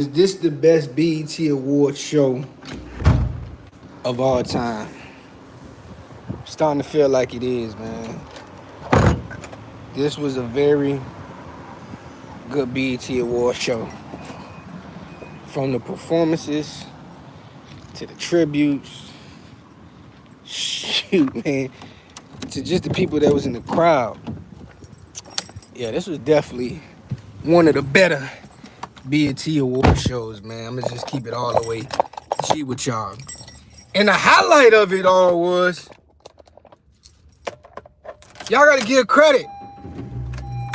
Is this the best BET Award show of all time? Starting to feel like it is, man. This was a very good BET Award show. From the performances to the tributes, shoot, man, to just the people that was in the crowd. Yeah, this was definitely one of the better BET Award shows, man. I'm gonna just keep it all the way G with y'all. And the highlight of it all was, y'all gotta give credit.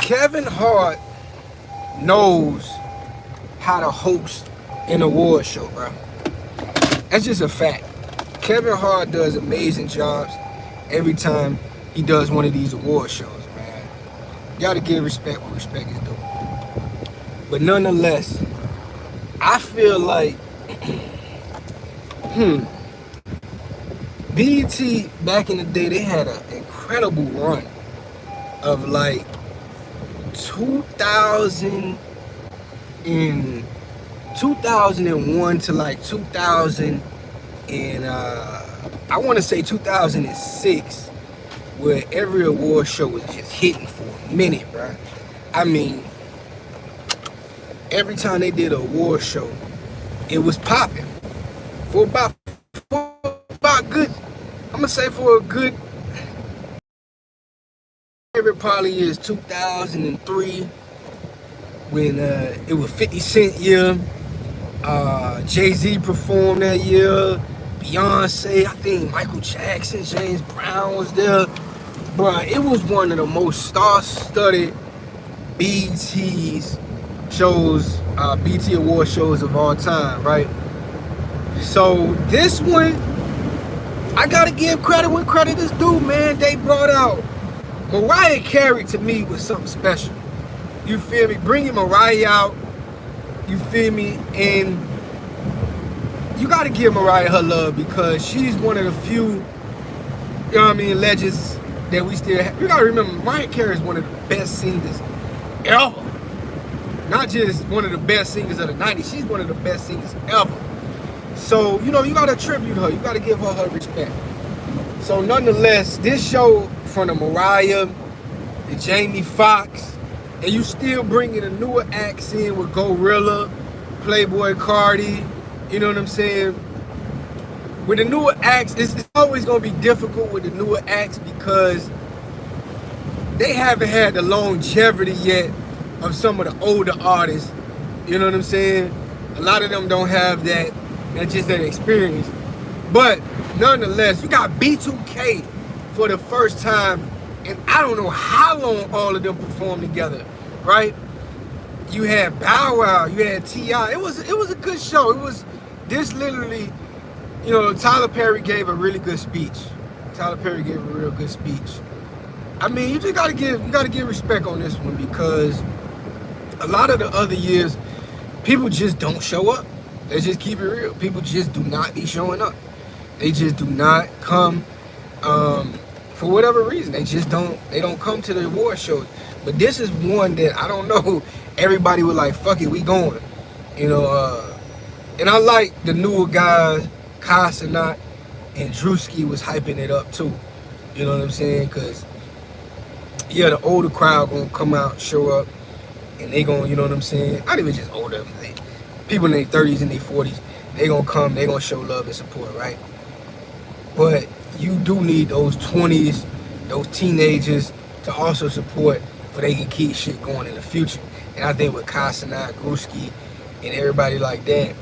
Kevin Hart knows how to host an award show, bro. That's just a fact. Kevin Hart does amazing jobs every time he does one of these award shows, man. You gotta give respect where respect is due. But nonetheless, I feel like BET back in the day, they had an incredible run of like 2001 to like 2000 and I want to say 2006, where every award show was just hitting for a minute, bro. I mean, every time they did an award show, it was popping for about good. I'm gonna say for a good. Favorite probably is 2003 when it was 50 Cent year. Jay-Z performed that year. Beyonce, I think Michael Jackson, James Brown was there. Bruh, it was one of the most star-studded BET shows, BET award shows of all time, right? So this one, I gotta give credit when credit is due, man. They brought out Mariah Carey. To me was something special. You feel me? Bringing Mariah out, you feel me? And you gotta give Mariah her love because she's one of the few, you know what I mean, legends that we still have. You gotta remember, Mariah Carey is one of the best singers ever. Not just one of the best singers of the 90s, she's one of the best singers ever. So, you know, you gotta tribute her, you gotta give her her respect. So nonetheless, this show from the Mariah, the Jamie Foxx, and you still bringing a newer acts in with Gorilla, Playboy Cardi, you know what I'm saying? With the newer acts, it's always gonna be difficult with the newer acts because they haven't had the longevity yet of some of the older artists. You know what I'm saying? A lot of them don't have that experience. But nonetheless, you got B2K for the first time, and I don't know how long all of them performed together, right? You had Bow Wow, you had T.I. It was a good show. It was this literally, you know, Tyler Perry gave a really good speech. Tyler Perry gave a real good speech. I mean, you just gotta give respect on this one because a lot of the other years, people just don't show up. Let's just keep it real. People just do not be showing up. They just do not come for whatever reason. They don't come to the award shows. But this is one that I don't know. Everybody was like, fuck it, we going. You know, and I like the newer guys, Kai Cenat and Drewski was hyping it up too. You know what I'm saying? Because, yeah, the older crowd gonna come out, show up, and they gonna, you know what I'm saying? Not even just older, people in their 30s and their 40s, they gonna come, they gonna show love and support, right? But you do need those 20s, those teenagers to also support so they can keep shit going in the future. And I think with Kai Cenat, Drewski, and everybody like that,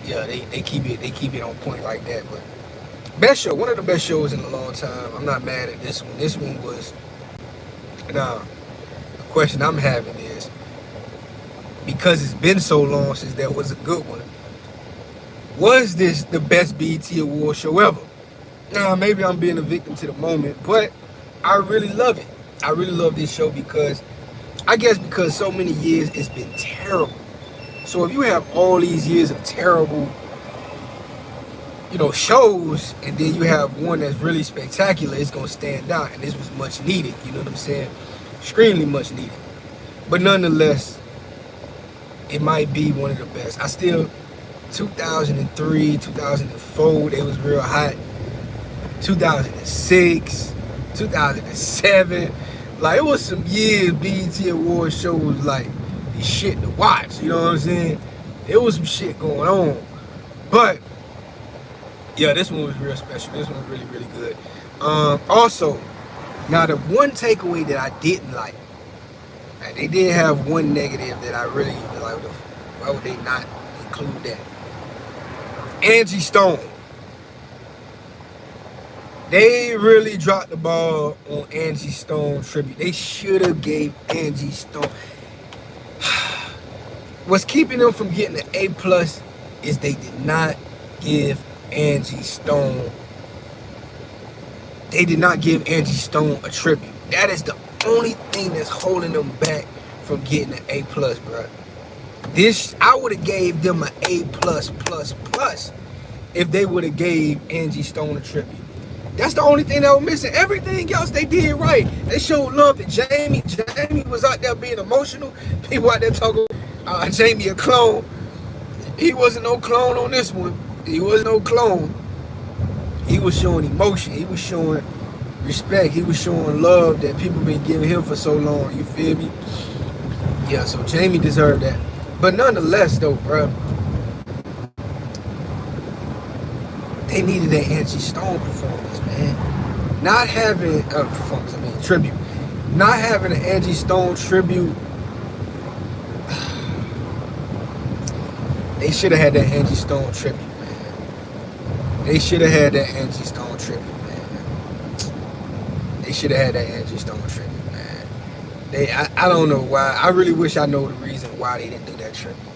yeah, they keep it on point like that. But best show, one of the best shows in a long time. I'm not mad at this one. This one was, now, the question I'm having is, because it's been so long since there was a good one, was this the best BET award show ever? Now, maybe I'm being a victim to the moment, but I really love it. I really love this show because, I guess because so many years it's been terrible. So if you have all these years of terrible, you know, shows, and then you have one that's really spectacular, it's gonna stand out, and this was much needed, you know what I'm saying? Extremely much needed. But nonetheless, it might be one of the best. I still 2003, 2004, they was real hot. 2006, 2007, like it was some years BET Award shows like the shit to watch. You know what I'm saying? It was some shit going on, but yeah, this one was real special. This one was really, really good. Also, now the one takeaway that I didn't like, they did have one negative that I really like. Why would they not include that? Angie Stone. They really dropped the ball on Angie Stone tribute. They should have gave Angie Stone. What's keeping them from getting an A+ is they did not give Angie Stone. They did not give Angie Stone a tribute. That is the only thing that's holding them back from getting an A+, bro. This, I would have gave them an A+++ if they would have gave Angie Stone a tribute. That's the only thing that was missing. Everything else they did right. They showed love to Jamie. Jamie was out there being emotional. People out there talking Jamie a clone. He wasn't no clone on this one. He wasn't no clone. He was showing emotion. He was showing respect. He was showing love that people been giving him for so long. You feel me? Yeah, so Jamie deserved that. But nonetheless, though, bro, they needed that Angie Stone performance, man. Not having a tribute. Not having an Angie Stone tribute. They should have had that Angie Stone tribute, man. They should have had that Angie Stone tribute, man. They should have had that Angie Stone tribute, man. I don't know why. I really wish I know the reason why they didn't do that tribute, man.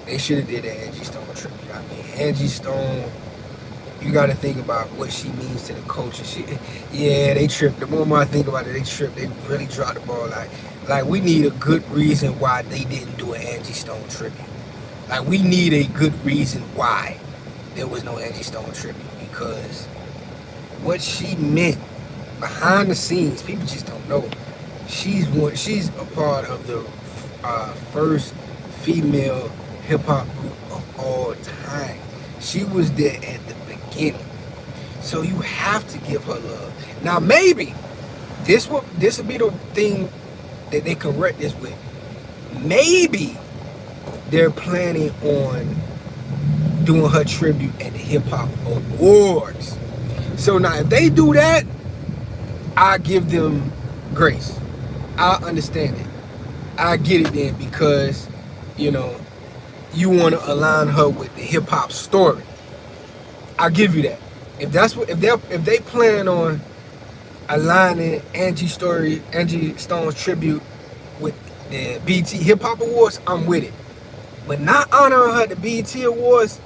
They should have did that Angie Stone tribute. I mean, Angie Stone, you got to think about what she means to the culture. They tripped. The more I think about it, they tripped. They really dropped the ball. Like we need a good reason why they didn't do an Angie Stone tribute. Like we need a good reason why there was no Angie Stone tribute, because what she meant behind the scenes, people just don't know. She's a part of the first female hip hop group of all time. She was there at the beginning, so you have to give her love. Now maybe this will be the thing that they correct this with. Maybe they're planning on doing her tribute at the Hip Hop Awards. So now if they do that, I give them grace. I understand it. I get it then, because you know you want to align her with the hip hop story. I'll give you that. If they plan on aligning Angie Stone's tribute with the BET Hip Hop Awards, I'm with it. But not honoring her at the BET Awards,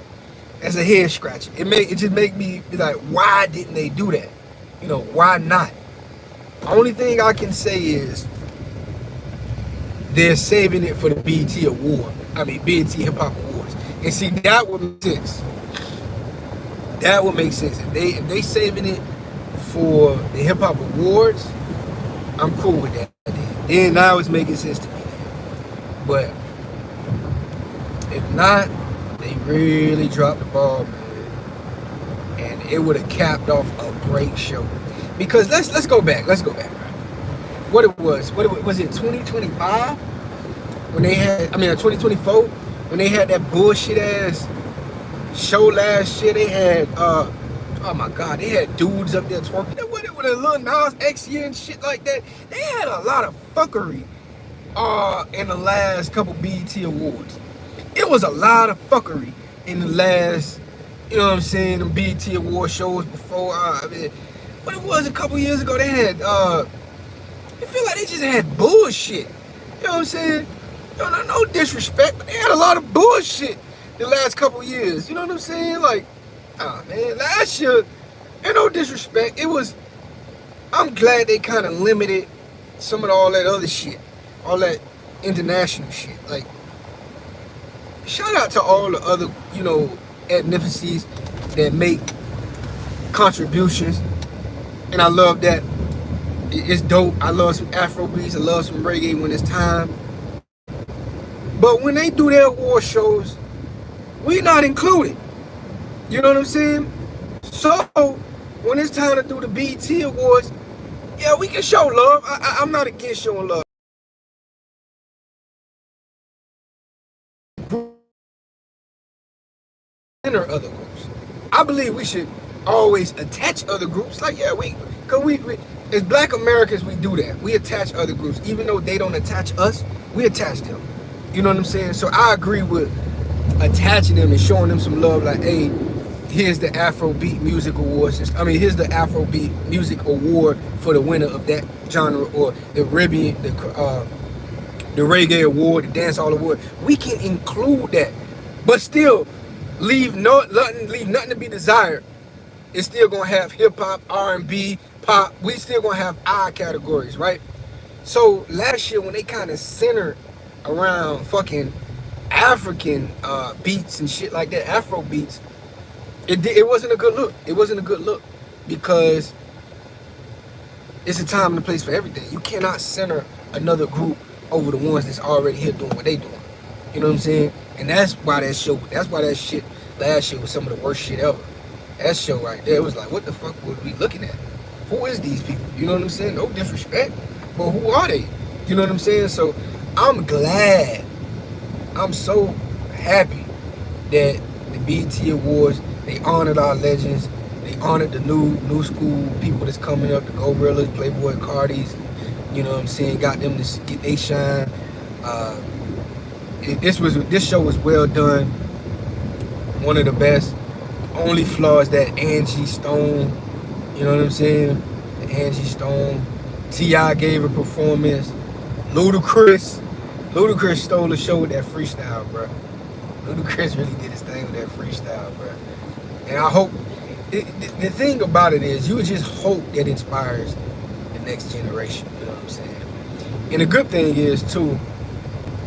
as a head scratcher. It just make me be like, why didn't they do that? You know, why not? Only thing I can say is they're saving it for the BET Award. BET Hip Hop Awards. And see, that would make sense. That would make sense. If they saving it for the Hip Hop Awards, I'm cool with that. Then now it's making sense to me. But if not, they really dropped the ball, man. And it would have capped off a great show. Because let's go back. Let's go back. What it was it 2025? When they had 2024, when they had that bullshit ass show last year, they had oh my god, they had dudes up there twerking with a Lil Nas X year and shit like that. They had a lot of fuckery in the last couple BET Awards. It was a lot of fuckery in the last, you know what I'm saying, the BET Award shows before. What it was a couple years ago, they had I feel like they just had bullshit. You know what I'm saying? No disrespect, but they had a lot of bullshit the last couple years. You know what I'm saying? Like, man, last year, and no disrespect, I'm glad they kind of limited some of all that other shit, all that international shit. Like, shout out to all the other, ethnicities that make contributions, and I love that. It's dope. I love some Afro beats. I love some reggae when it's time. But when they do their award shows, we not included. You know what I'm saying? So when it's time to do the BET Awards, yeah, we can show love. I'm not against showing love. Enter other groups. I believe we should always attach other groups. Like, yeah, cause we as Black Americans, we do that. We attach other groups, even though they don't attach us. We attach them. You know what I'm saying? So I agree with attaching them and showing them some love. Like, hey, here's the Afrobeat Music Awards. I mean, here's the Afrobeat Music Award for the winner of that genre, or the Caribbean, the Reggae Award, the Dancehall Award. We can include that, but still leave nothing to be desired. It's still gonna have hip hop, R&B, pop. We still gonna have our categories, right? So last year when they kind of centered around fucking African beats and shit like that, Afro beats, it wasn't a good look. It wasn't a good look because it's a time and a place for everything. You cannot center another group over the ones that's already here doing what they doing. You know what I'm saying? And that's why that shit last year was some of the worst shit ever. That show right there was like, what the fuck were we looking at? Who is these people? You know what I'm saying? No disrespect, but who are they? You know what I'm saying? So I'm glad. I'm so happy that the BET Awards, they honored our legends. They honored the new school people that's coming up, the Gorillas, Playboy Cardis. You know what I'm saying? Got them to get they shine. This show was well done. One of the best. Only flaw is that Angie Stone. You know what I'm saying? The Angie Stone. T.I. gave a performance. Ludacris stole the show with that freestyle, bro. Ludacris really did his thing with that freestyle, bro. And I hope, the thing about it is, you just hope that inspires the next generation, you know what I'm saying? And the good thing is, too,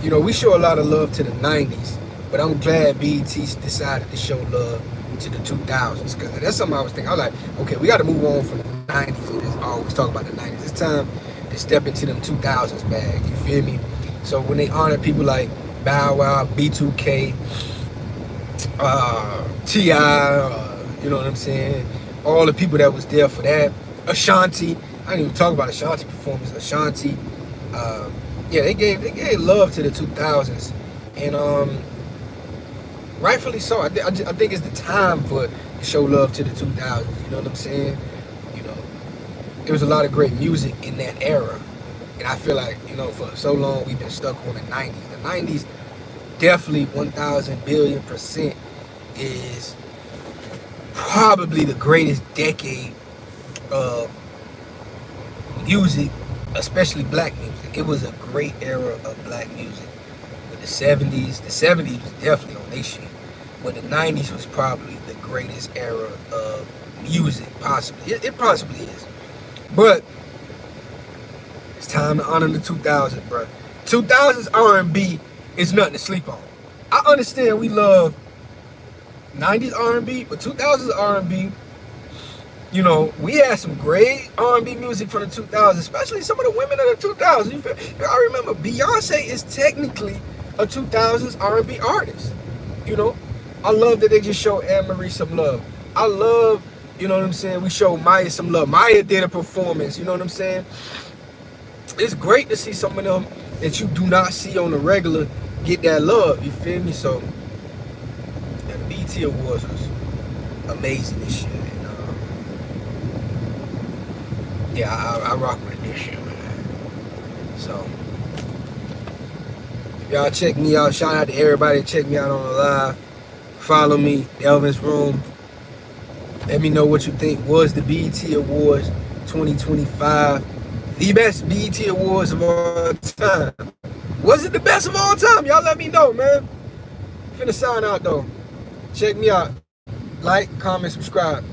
you know, we show a lot of love to the 90s, but I'm glad BET decided to show love to the 2000s, because that's something I was thinking. I was like, okay, we got to move on from the 90s and just always talk about the 90s. It's time to step into them 2000s bag, you feel me? So when they honor people like Bow Wow, B2K, T.I., you know what I'm saying? All the people that was there for that. Ashanti, I didn't even talk about Ashanti performance. Ashanti, yeah, they gave love to the 2000s, and rightfully so. I think it's the time to show love to the 2000s. You know what I'm saying? You know, there was a lot of great music in that era, and I feel like, you know, for so long we've been stuck on the 90s. The 90s definitely 1,000 billion% is probably the greatest decade of music, especially black music. It was a great era of black music. With the 70s was definitely on their shit, but the 90s was probably the greatest era of music, possibly. It possibly is. But it's time to honor the 2000s, bro. 2000s R&B is nothing to sleep on. I understand we love 90s R&B, but 2000s R&B, you know, we had some great R&B music from the 2000s, especially some of the women of the 2000s. I remember Beyonce is technically a 2000s R&B artist. You know, I love that they just show Anne-Marie some love. I love, you know what I'm saying, we show Maya some love. Maya did a performance, you know what I'm saying? It's great to see some of them that you do not see on the regular get that love, you feel me? So, yeah, the BET Awards was amazing this year. Yeah, I rock with it this year, man. So, y'all check me out. Shout out to everybody that check me out on the live. Follow me, Elvin's Room. Let me know what you think. Was the BET Awards 2025 the best BET Awards of all time? Was it the best of all time? Y'all let me know, man. Finna sign out, though. Check me out. Like, comment, subscribe.